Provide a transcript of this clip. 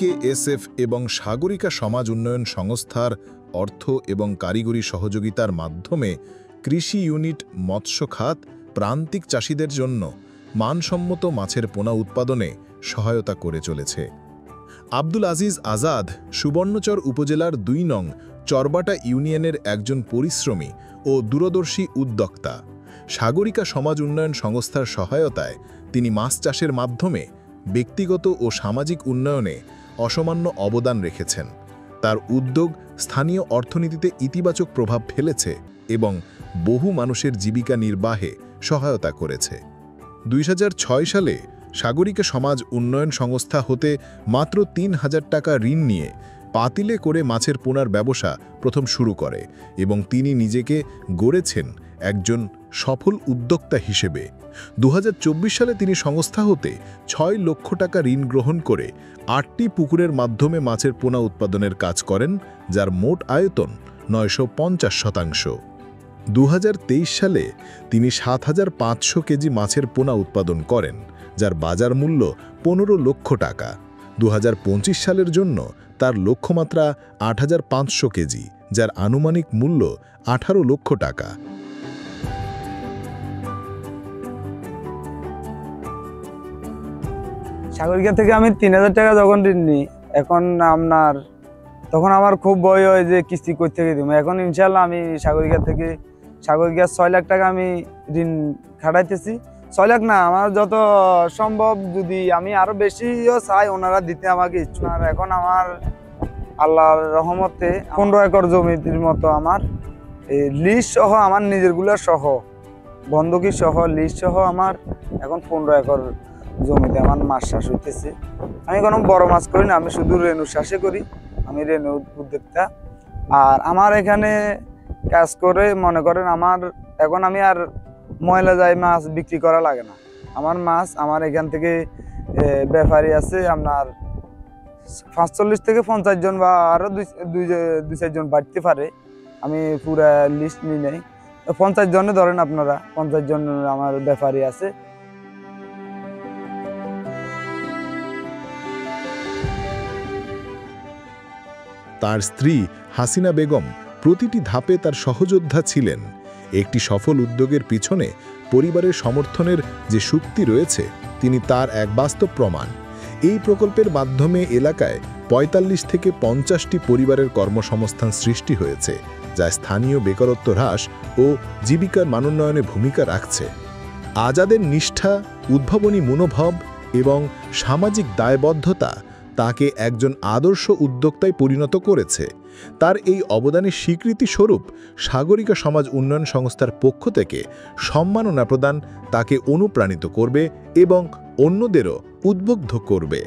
বিকেএসএফ এবং সাগরিকা সমাজ উন্নয়ন সংস্থার অর্থ এবং কারিগরি সহযোগিতার মাধ্যমে কৃষি ইউনিট মৎস্য খাত প্রান্তিক চাষিদের জন্য মানসম্মত মাছের পোনা উৎপাদনে সহায়তা করে চলেছে। আব্দুল আজিজ আজাদ সুবর্ণচর উপজেলার ২ নং চরবাটা ইউনিয়নের একজন পরিশ্রমী ও দূরদর্শী উদ্যোক্তা। সাগরিকা সমাজ উন্নয়ন সংস্থার সহায়তায় তিনি মাছ চাষের মাধ্যমে ব্যক্তিগত ও সামাজিক উন্নয়নে অসামান্য অবদান রেখেছেন। তার উদ্যোগ স্থানীয় অর্থনীতিতে ইতিবাচক প্রভাব ফেলেছে এবং বহু মানুষের জীবিকা নির্বাহে সহায়তা করেছে। ২০০৬ সালে সাগরিকা সমাজ উন্নয়ন সংস্থা হতে মাত্র ৩,০০০ টাকা ঋণ নিয়ে পাতিলে করে মাছের পোনার ব্যবসা প্রথম শুরু করে এবং তিনি নিজেকে গড়েছেন একজন সফল উদ্যোক্তা হিসেবে। ২০২৪ সালে তিনি সংস্থা হতে ৬ লক্ষ টাকা ঋণ গ্রহণ করে ৮টি পুকুরের মাধ্যমে মাছের পোনা উৎপাদনের কাজ করেন, যার মোট আয়তন ৯৫০%। ২০২৩ সালে তিনি ৭৫০০ কেজি মাছের পোনা উৎপাদন করেন, যার বাজার মূল্য ১৫ লক্ষ টাকা। ২০২৫ সালের জন্য তার লক্ষ্যমাত্রা ৮৫০০ কেজি, যার আনুমানিক মূল্য ১৮ লক্ষ টাকা। সাগরিকা থেকে আমি ৩,০০০ টাকা যখন ঋণ নিই, তখন আমার খুব ভয় হয় যে কিস্তি কই থেকে দিব। এখন ইনশাল্লাহ আমি সাগরিকা ৬ লাখ টাকা আমি ঋণ খাটাইতেছি। ৬ লাখ না, আমার যত সম্ভব, যদি আমি আরো বেশিও চাই ওনারা দিতে আমাকে ইচ্ছুক। আর এখন আমার আল্লাহর রহমতে ১৫ একর জমির মতো আমার লিজ সহ, আমার নিজেরগুলো সহ, বন্ধকি সহ, লিজ সহ আমার এখন ১৫ একর জমিতে আমার মাছ চাষ হইতেছে। আমি কোনো বড় মাছ করি না, আমি শুধু রেণু চাষে করি। আমি রেণু উদ্যোক্তা। আর আমার এখানে কাজ করে মনে করেন এখন আমি আর ময়লা যায় মাছ বিক্রি করা লাগে না। আমার মাছ আমার এখান থেকে ব্যাপারী আছে আপনার ৪৫ থেকে ৫০ জন বা আরো ২-৪ জন বাড়তে পারে। আমি পুরা লিস্ট নিই নাই, ৫০ জনে ধরেন আপনারা, ৫০ জন আমার ব্যাপারী আছে। তার স্ত্রী হাসিনা বেগম প্রতিটি ধাপে তার সহযোদ্ধা ছিলেন। একটি সফল উদ্যোগের পিছনে পরিবারের সমর্থনের যে শক্তি রয়েছে, তিনি তার এক বাস্তব প্রমাণ। এই প্রকল্পের মাধ্যমে এলাকায় ৪৫ থেকে ৫০টি পরিবারের কর্মসংস্থান সৃষ্টি হয়েছে, যা স্থানীয় বেকারত্ব হ্রাস ও জীবিকার মানোন্নয়নে ভূমিকা রাখছে। আজাদের নিষ্ঠা, উদ্ভাবনী মনোভাব এবং সামাজিক দায়বদ্ধতা তাকে একজন আদর্শ উদ্যোক্তায় পরিণত করেছে। তার এই অবদানের স্বীকৃতি স্বরূপ সাগরিকা সমাজ উন্নয়ন সংস্থার পক্ষ থেকে সম্মাননা প্রদান তাকে অনুপ্রাণিত করবে এবং অন্যদেরও উদ্বুদ্ধ করবে।